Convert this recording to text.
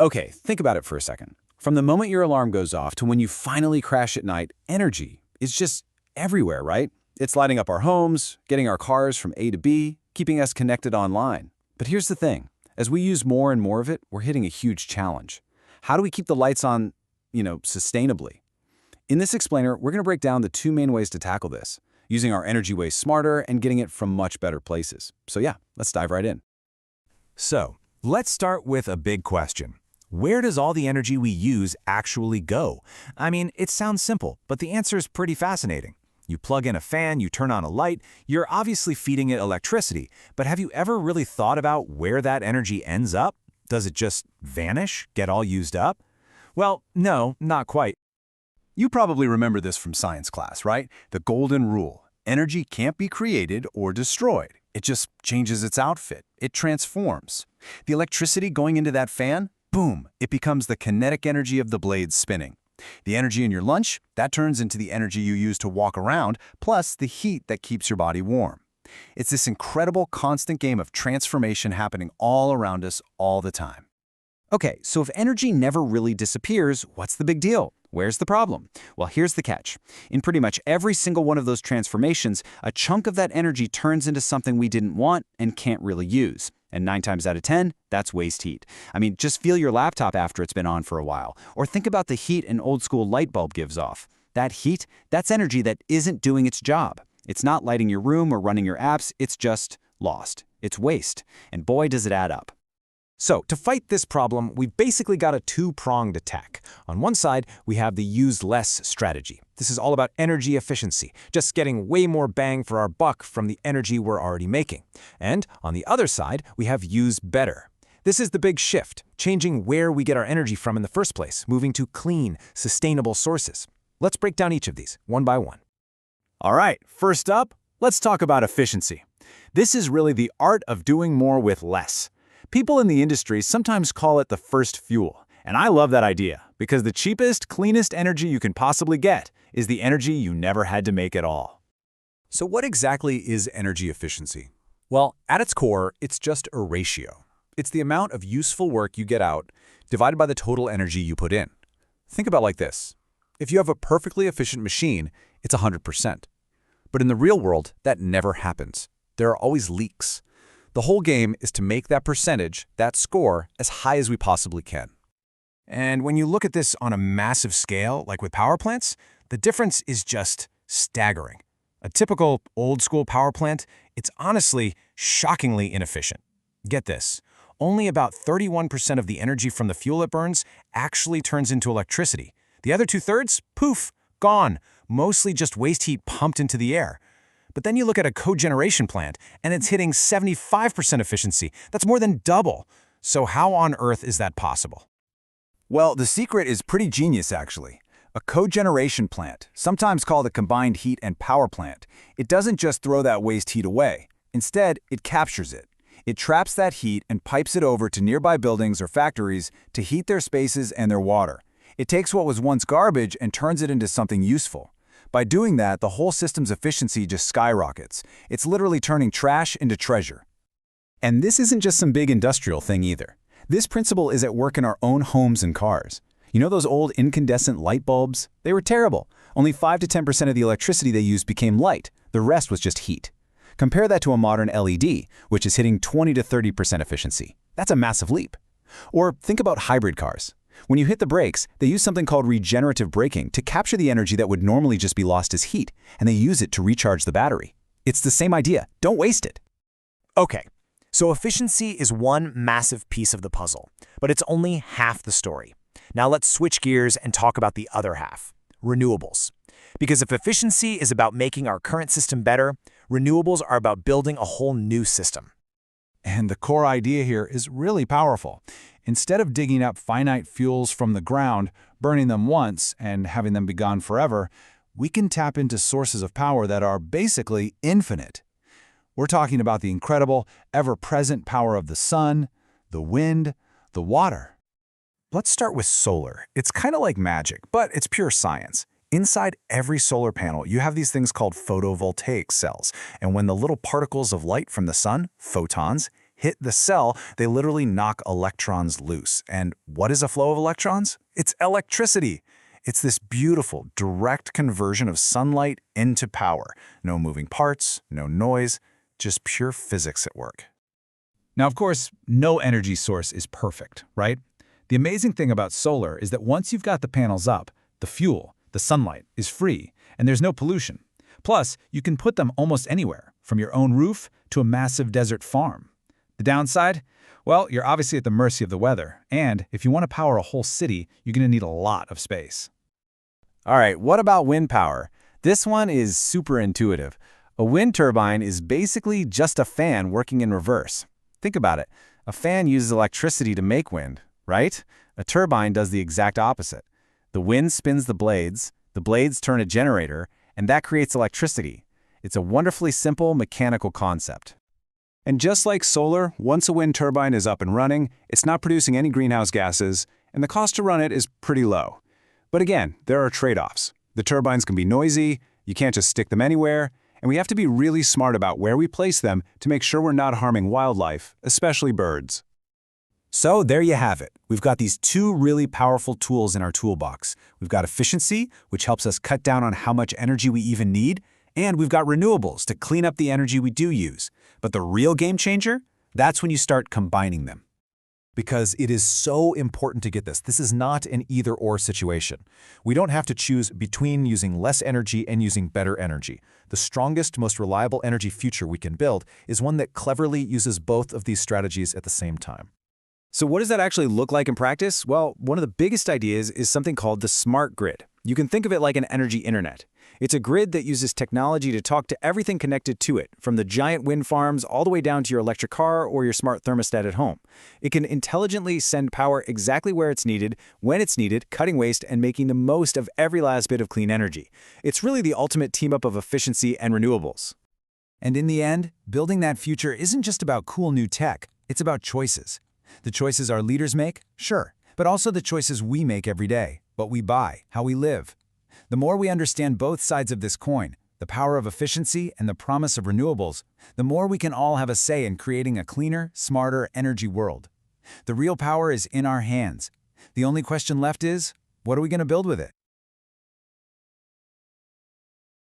Okay, think about it for a second. From the moment your alarm goes off to when you finally crash at night, energy is just everywhere, right? It's lighting up our homes, getting our cars from A to B, keeping us connected online. But here's the thing. As we use more and more of it, we're hitting a huge challenge. How do we keep the lights on, sustainably? In this explainer, we're going to break down the two main ways to tackle this, using our energy way smarter and getting it from much better places. So yeah, let's dive right in. So, let's start with a big question. Where does all the energy we use actually go? I mean, it sounds simple, but the answer is pretty fascinating. You plug in a fan, you turn on a light, you're obviously feeding it electricity, but have you ever really thought about where that energy ends up? Does it just vanish, get all used up? Well, no, not quite. You probably remember this from science class, right? The golden rule. Energy can't be created or destroyed. It just changes its outfit. It transforms. The electricity going into that fan, boom, it becomes the kinetic energy of the blades spinning. The energy in your lunch, that turns into the energy you use to walk around, plus the heat that keeps your body warm. It's this incredible constant game of transformation happening all around us all the time. Okay, so if energy never really disappears, what's the big deal? Where's the problem? Well, here's the catch. In pretty much every single one of those transformations, a chunk of that energy turns into something we didn't want and can't really use. And 9 times out of 10, that's waste heat. I mean, just feel your laptop after it's been on for a while. Or think about the heat an old-school light bulb gives off. That heat, that's energy that isn't doing its job. It's not lighting your room or running your apps, it's just lost. It's waste. And boy, does it add up. So, to fight this problem, we've basically got a two-pronged attack. On one side, we have the use less strategy. This is all about energy efficiency, just getting way more bang for our buck from the energy we're already making. And on the other side, we have use better. This is the big shift, changing where we get our energy from in the first place, moving to clean, sustainable sources. Let's break down each of these, one by one. All right, first up, let's talk about efficiency. This is really the art of doing more with less. People in the industry sometimes call it the first fuel, and I love that idea because the cheapest, cleanest energy you can possibly get is the energy you never had to make at all. So what exactly is energy efficiency? Well, at its core, it's just a ratio. It's the amount of useful work you get out divided by the total energy you put in. Think about it like this. If you have a perfectly efficient machine, it's 100%. But in the real world, that never happens. There are always leaks. The whole game is to make that percentage, that score, as high as we possibly can. And when you look at this on a massive scale, like with power plants, the difference is just staggering. A typical old-school power plant, it's honestly shockingly inefficient. Get this, only about 31% of the energy from the fuel it burns actually turns into electricity. The other 2/3, poof, gone, mostly just waste heat pumped into the air. But then you look at a cogeneration plant, and it's hitting 75% efficiency. That's more than double. So how on earth is that possible? Well, the secret is pretty genius, actually. A cogeneration plant, sometimes called a combined heat and power plant, it doesn't just throw that waste heat away. Instead, it captures it. It traps that heat and pipes it over to nearby buildings or factories to heat their spaces and their water. It takes what was once garbage and turns it into something useful. By doing that, the whole system's efficiency just skyrockets. It's literally turning trash into treasure. And this isn't just some big industrial thing either. This principle is at work in our own homes and cars. You know those old incandescent light bulbs? They were terrible. Only 5 to 10% of the electricity they used became light. The rest was just heat. Compare that to a modern LED, which is hitting 20 to 30% efficiency. That's a massive leap. Or think about hybrid cars. When you hit the brakes, they use something called regenerative braking to capture the energy that would normally just be lost as heat, and they use it to recharge the battery. It's the same idea. Don't waste it. Okay, so efficiency is one massive piece of the puzzle, but it's only half the story. Now let's switch gears and talk about the other half, renewables. Because if efficiency is about making our current system better, renewables are about building a whole new system. And the core idea here is really powerful. Instead of digging up finite fuels from the ground, burning them once, and having them be gone forever, we can tap into sources of power that are basically infinite. We're talking about the incredible, ever-present power of the sun, the wind, the water. Let's start with solar. It's kind of like magic, but it's pure science. Inside every solar panel, you have these things called photovoltaic cells, and when the little particles of light from the sun, photons, hit the cell, they literally knock electrons loose. And what is a flow of electrons? It's electricity. It's this beautiful, direct conversion of sunlight into power. No moving parts, no noise, just pure physics at work. Now, of course, no energy source is perfect, right? The amazing thing about solar is that once you've got the panels up, the fuel, the sunlight, is free, and there's no pollution. Plus, you can put them almost anywhere, from your own roof to a massive desert farm. The downside? Well, you're obviously at the mercy of the weather, and if you want to power a whole city, you're going to need a lot of space. All right, what about wind power? This one is super intuitive. A wind turbine is basically just a fan working in reverse. Think about it. A fan uses electricity to make wind, right? A turbine does the exact opposite. The wind spins the blades turn a generator, and that creates electricity. It's a wonderfully simple mechanical concept. And just like solar, once a wind turbine is up and running, it's not producing any greenhouse gases, and the cost to run it is pretty low. But again, there are trade-offs. The turbines can be noisy, you can't just stick them anywhere, and we have to be really smart about where we place them to make sure we're not harming wildlife, especially birds. So there you have it. We've got these two really powerful tools in our toolbox. We've got efficiency, which helps us cut down on how much energy we even need, and we've got renewables to clean up the energy we do use. But the real game changer? That's when you start combining them. Because it is so important to get this. This is not an either-or situation. We don't have to choose between using less energy and using better energy. The strongest, most reliable energy future we can build is one that cleverly uses both of these strategies at the same time. So what does that actually look like in practice? Well, one of the biggest ideas is something called the smart grid. You can think of it like an energy internet. It's a grid that uses technology to talk to everything connected to it, from the giant wind farms all the way down to your electric car or your smart thermostat at home. It can intelligently send power exactly where it's needed, when it's needed, cutting waste and making the most of every last bit of clean energy. It's really the ultimate team-up of efficiency and renewables. And in the end, building that future isn't just about cool new tech, it's about choices. The choices our leaders make? Sure, but also the choices we make every day, what we buy, how we live. The more we understand both sides of this coin, the power of efficiency and the promise of renewables, the more we can all have a say in creating a cleaner, smarter energy world. The real power is in our hands. The only question left is, what are we going to build with it?